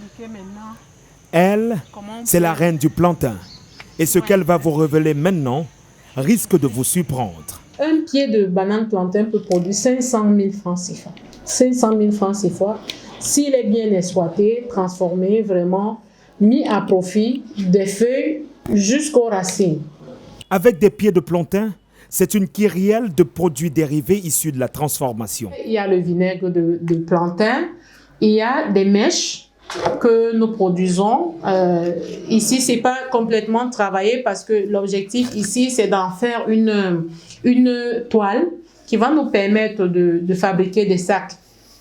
Ok, maintenant, Elle, comment on c'est la peut- reine du plantain. Et ce qu'elle va vous révéler maintenant risque de vous surprendre. Un pied de banane plantain peut produire 500 000 francs CFA. 500 000 francs CFA, s'il est bien exploité, transformé, vraiment mis à profit des feuilles jusqu'aux racines. Avec des pieds de plantain, c'est une kyrielle de produits dérivés issus de la transformation. Il y a le vinaigre de plantain, il y a des mèches que nous produisons. Ici, ce n'est pas complètement travaillé parce que l'objectif ici, c'est d'en faire une toile qui va nous permettre de fabriquer des sacs,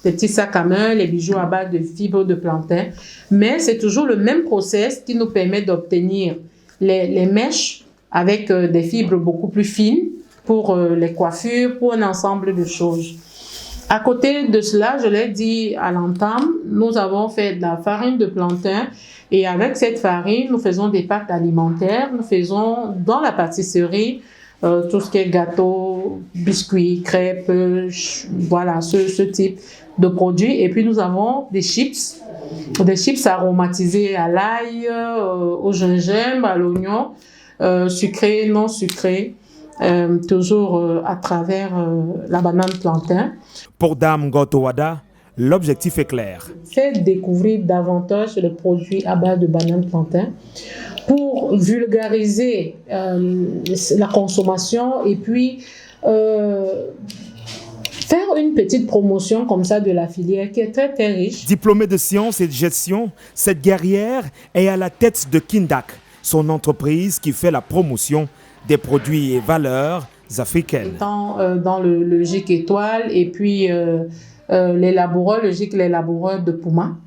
des petits sacs à main, les bijoux à base de fibres de plantain. Mais c'est toujours le même process qui nous permet d'obtenir les mèches avec des fibres beaucoup plus fines pour les coiffures, pour un ensemble de choses. À côté de cela, je l'ai dit à l'entame, nous avons fait de la farine de plantain et avec cette farine, nous faisons des pâtes alimentaires. Nous faisons dans la pâtisserie tout ce qui est gâteaux, biscuits, crêpes, voilà, ce type de produits. Et puis nous avons des chips aromatisés à l'ail, au gingembre, à l'oignon, sucrés, non sucrés. Toujours à travers la banane plantain. Pour Dame Ngoto Wada, l'objectif est clair. Faire découvrir davantage les produits à base de banane plantain pour vulgariser la consommation et puis faire une petite promotion comme ça de la filière qui est très très riche. Diplômée de sciences et de gestion, cette guerrière est à la tête de Kindak, son entreprise qui fait la promotion des produits et valeurs africaines. Dans le GIC Étoile et puis les laboureurs, le GIC Les Laboureurs de Pouma.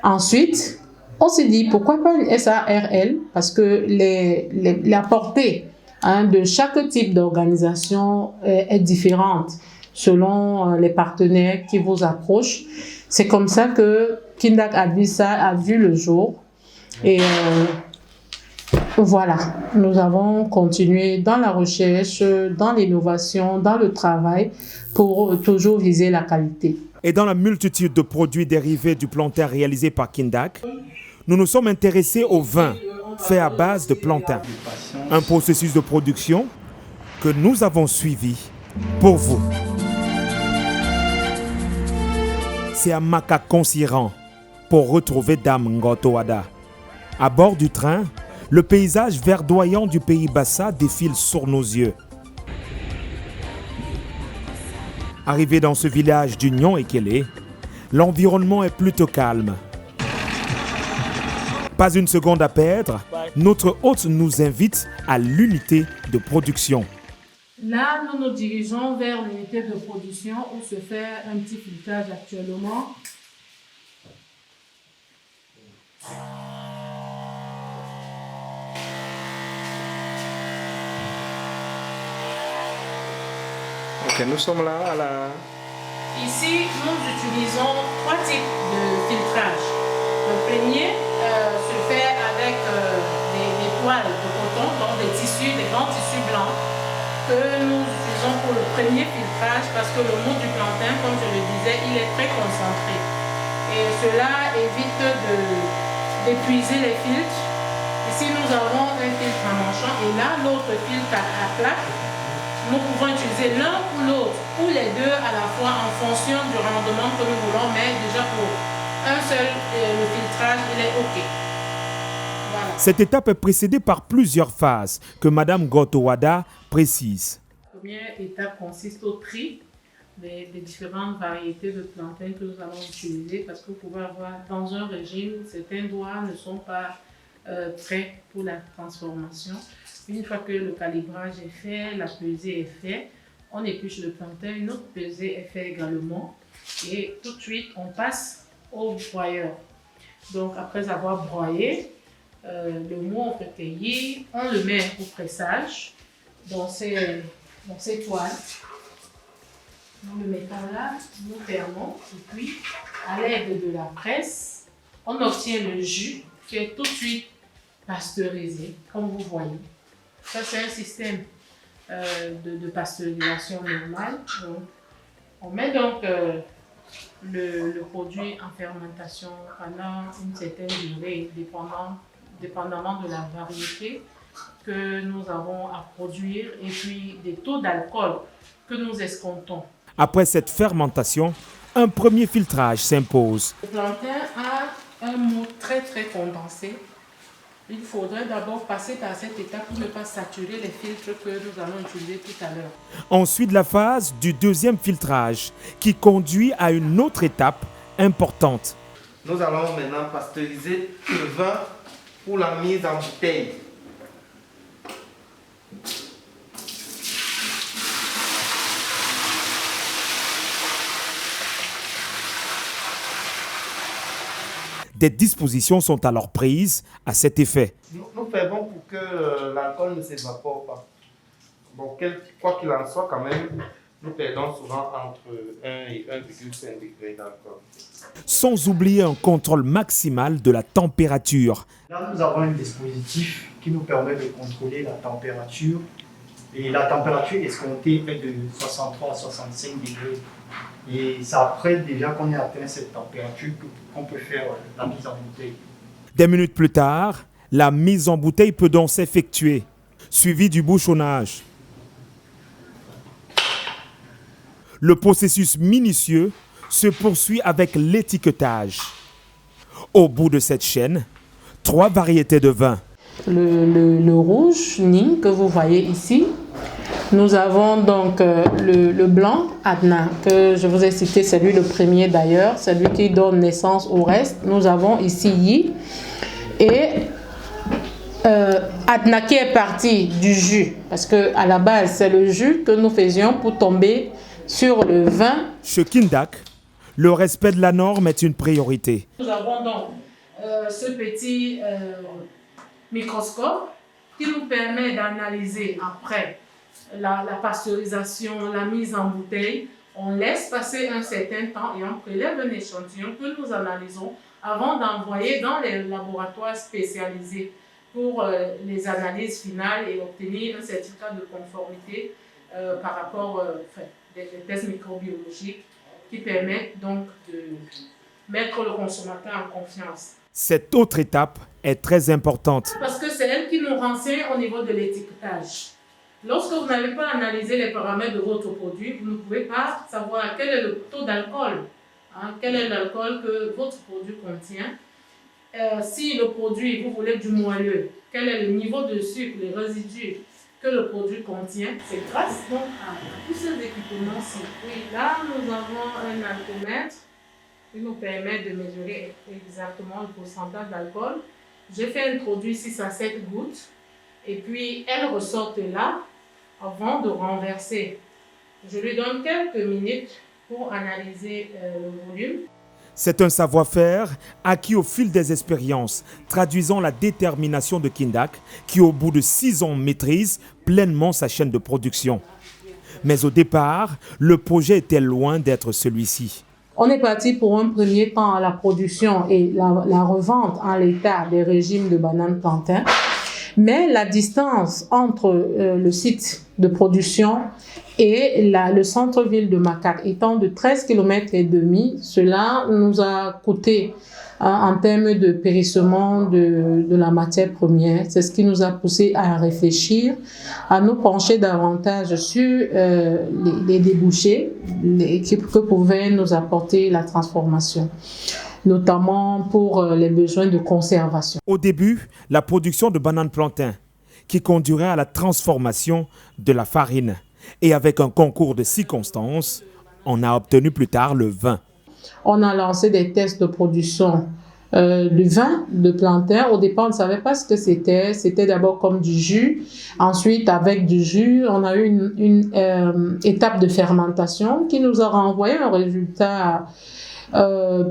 Ensuite, on s'est dit pourquoi pas une SARL parce que la portée de chaque type d'organisation est différente selon les partenaires qui vous approchent. C'est comme ça que Kindak a vu le jour et voilà, nous avons continué dans la recherche, dans l'innovation, dans le travail pour toujours viser la qualité. Et dans la multitude de produits dérivés du plantain réalisés par Kindak, nous nous sommes intéressés au vin fait à base de plantain. Un processus de production que nous avons suivi pour vous. C'est à Makakonsiran pour retrouver Dame Ngoto Wada. À bord du train, le paysage verdoyant du pays Bassa défile sur nos yeux. Arrivé dans ce village d'Union Ekele, l'environnement est plutôt calme. Pas une seconde à perdre, notre hôte nous invite à l'unité de production. Là, nous nous dirigeons vers l'unité de production où se fait un petit filtrage actuellement. Ok, nous sommes là à la... Ici, nous utilisons 3 types de filtrage. Le premier se fait avec des toiles de coton, donc des tissus, des grands tissus blancs que nous utilisons pour le premier filtrage parce que le mou du plantain, comme je le disais, il est très concentré. Et cela évite d'épuiser les filtres. Ici, nous avons un filtre à manchon et là, l'autre filtre à plaque. Nous pouvons utiliser l'un ou l'autre, ou les deux à la fois en fonction du rendement que nous voulons, mais déjà pour un seul, le filtrage, il est OK. Voilà. Cette étape est précédée par plusieurs phases que Madame Ngoto Wada précise. La première étape consiste au tri des différentes variétés de plantain que nous allons utiliser parce que vous pouvez avoir dans un régime, certains doigts ne sont pas prêts pour la transformation. Une fois que le calibrage est fait, la pesée est faite, on épluche le plantain, une autre pesée est faite également et tout de suite on passe au broyeur. Donc après avoir broyé, le mou on peut cueillir, on le met au pressage dans ces toiles. Nous le mettons là, nous fermons et puis à l'aide de la presse, on obtient le jus qui est tout de suite pasteurisé comme vous voyez. Ça, c'est un système de pasteurisation normale. Donc, on met donc le produit en fermentation pendant une certaine durée, dépendamment de la variété que nous avons à produire et puis des taux d'alcool que nous escomptons. Après cette fermentation, un premier filtrage s'impose. Le plantain a un mou très condensé. Il faudrait d'abord passer par cette étape pour ne pas saturer les filtres que nous allons utiliser tout à l'heure. Ensuite, la phase du deuxième filtrage qui conduit à une autre étape importante. Nous allons maintenant pasteuriser le vin pour la mise en bouteille. Des dispositions sont alors prises à cet effet. Nous faisons pour que l'alcool ne s'évapore pas. Bon, quoi qu'il en soit, quand même, nous perdons souvent entre 1 et 1,5 degré d'alcool. Sans oublier un contrôle maximal de la température. Là, nous avons un dispositif qui nous permet de contrôler la température. Et la température escomptée est de 63 à 65 degrés. Et c'est après déjà qu'on ait atteint cette température qu'on peut faire la mise en bouteille. Des minutes plus tard, la mise en bouteille peut donc s'effectuer, suivie du bouchonnage. Le processus minutieux se poursuit avec l'étiquetage. Au bout de cette chaîne, 3 variétés de vin. Le rouge, Ning, que vous voyez ici. Nous avons donc le blanc, Adna, que je vous ai cité, c'est lui le premier d'ailleurs, c'est lui qui donne naissance au reste. Nous avons ici Yi et Adna qui est parti du jus, parce qu'à la base, c'est le jus que nous faisions pour tomber sur le vin. Chez Kindak, le respect de la norme est une priorité. Nous avons donc ce petit microscope qui nous permet d'analyser après la pasteurisation, la mise en bouteille. On laisse passer un certain temps et on prélève un échantillon que nous analysons avant d'envoyer dans les laboratoires spécialisés pour les analyses finales et obtenir un certificat de conformité par rapport des tests microbiologiques qui permettent donc de mettre le consommateur en confiance. Cette autre étape est très importante. Parce que c'est elle qui nous renseigne au niveau de l'étiquetage. Lorsque vous n'avez pas analysé les paramètres de votre produit, vous ne pouvez pas savoir quel est le taux d'alcool, quel est l'alcool que votre produit contient. Si le produit, vous voulez du moelleux, quel est le niveau de sucre, les résidus que le produit contient. C'est grâce donc à tous ces équipements-ci. Oui, là, nous avons un alcomètre qui nous permet de mesurer exactement le pourcentage d'alcool. J'ai fait introduire 6 à 7 gouttes et puis elles ressortent là avant de renverser. Je lui donne quelques minutes pour analyser le volume. C'est un savoir-faire acquis au fil des expériences, traduisant la détermination de Kindak, qui au bout de 6 ans maîtrise pleinement sa chaîne de production. Mais au départ, le projet était loin d'être celui-ci. On est parti pour un premier temps à la production et la revente en l'état des régimes de bananes plantain. Mais la distance entre le site de production et le centre-ville de Makak étant de 13,5 km, cela nous a coûté en termes de périssement de la matière première. C'est ce qui nous a poussé à réfléchir, à nous pencher davantage sur les débouchés que pouvait nous apporter la transformation, notamment pour les besoins de conservation. Au début, la production de bananes plantain, qui conduirait à la transformation de la farine. Et avec un concours de circonstances, on a obtenu plus tard le vin. On a lancé des tests de production du vin de plantain. Au départ, on ne savait pas ce que c'était. C'était d'abord comme du jus. Ensuite, avec du jus, on a eu une étape de fermentation qui nous a renvoyé un résultat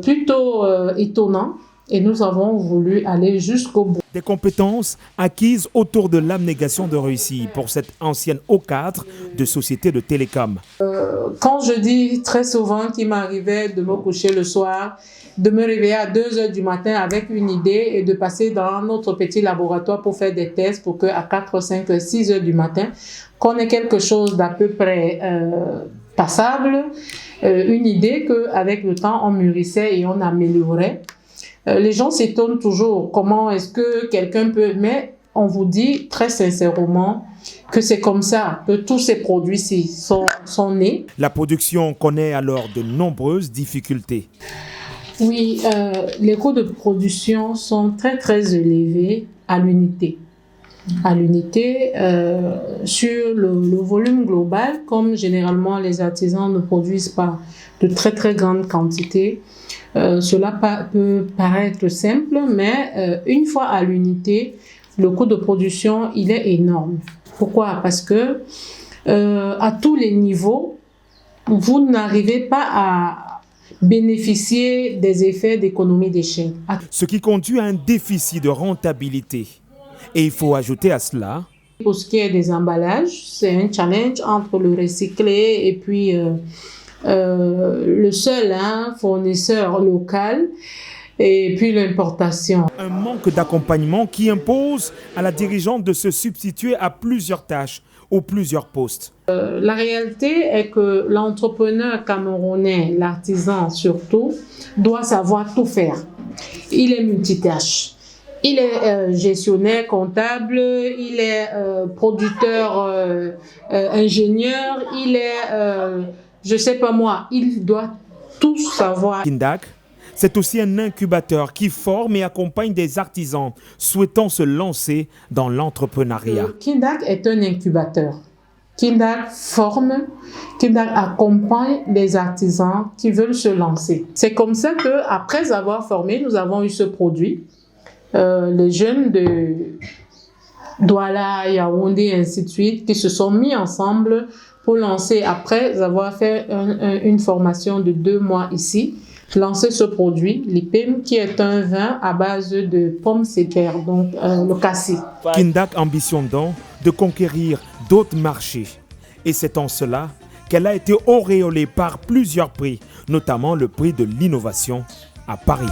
plutôt étonnant. Et nous avons voulu aller jusqu'au bout. Des compétences acquises autour de l'abnégation de réussir pour cette ancienne haut-cadre de société de télécom. Quand je dis très souvent qu'il m'arrivait de me coucher le soir, de me réveiller à 2 heures du matin avec une idée et de passer dans notre petit laboratoire pour faire des tests pour qu'à 4, 5, 6 heures du matin, qu'on ait quelque chose d'à peu près passable, une idée qu'avec le temps, on mûrissait et on améliorait. Les gens s'étonnent toujours comment est-ce que quelqu'un peut... Mais on vous dit très sincèrement que c'est comme ça que tous ces produits-ci sont nés. La production connaît alors de nombreuses difficultés. Oui, les coûts de production sont très très élevés à l'unité. Sur le volume global, comme généralement les artisans ne produisent pas de très très grandes quantités, cela peut paraître simple, mais une fois à l'unité, le coût de production il est énorme. Pourquoi? Parce que à tous les niveaux, vous n'arrivez pas à bénéficier des effets d'économie d'échelle. Ce qui conduit à un déficit de rentabilité. Et il faut ajouter à cela... Pour ce qui est des emballages, c'est un challenge entre le recyclé et puis le seul fournisseur local et puis l'importation. Un manque d'accompagnement qui impose à la dirigeante de se substituer à plusieurs tâches ou plusieurs postes. La réalité est que l'entrepreneur camerounais, l'artisan surtout, doit savoir tout faire. Il est multitâche. Il est gestionnaire comptable, il est producteur ingénieur, il est, je sais pas moi, il doit tout savoir. Kindak, c'est aussi un incubateur qui forme et accompagne des artisans souhaitant se lancer dans l'entrepreneuriat. Kindak est un incubateur. Kindak forme, Kindak accompagne des artisans qui veulent se lancer. C'est comme ça qu'après avoir formé, nous avons eu ce produit. Les jeunes de Douala, Yaoundé, ainsi de suite, qui se sont mis ensemble pour lancer, après avoir fait une formation de 2 mois ici, lancer ce produit, l'IPEM, qui est un vin à base de pommes sécaires, donc le cassis. Kindak ambitionne donc de conquérir d'autres marchés. Et c'est en cela qu'elle a été auréolée par plusieurs prix, notamment le prix de l'innovation à Paris.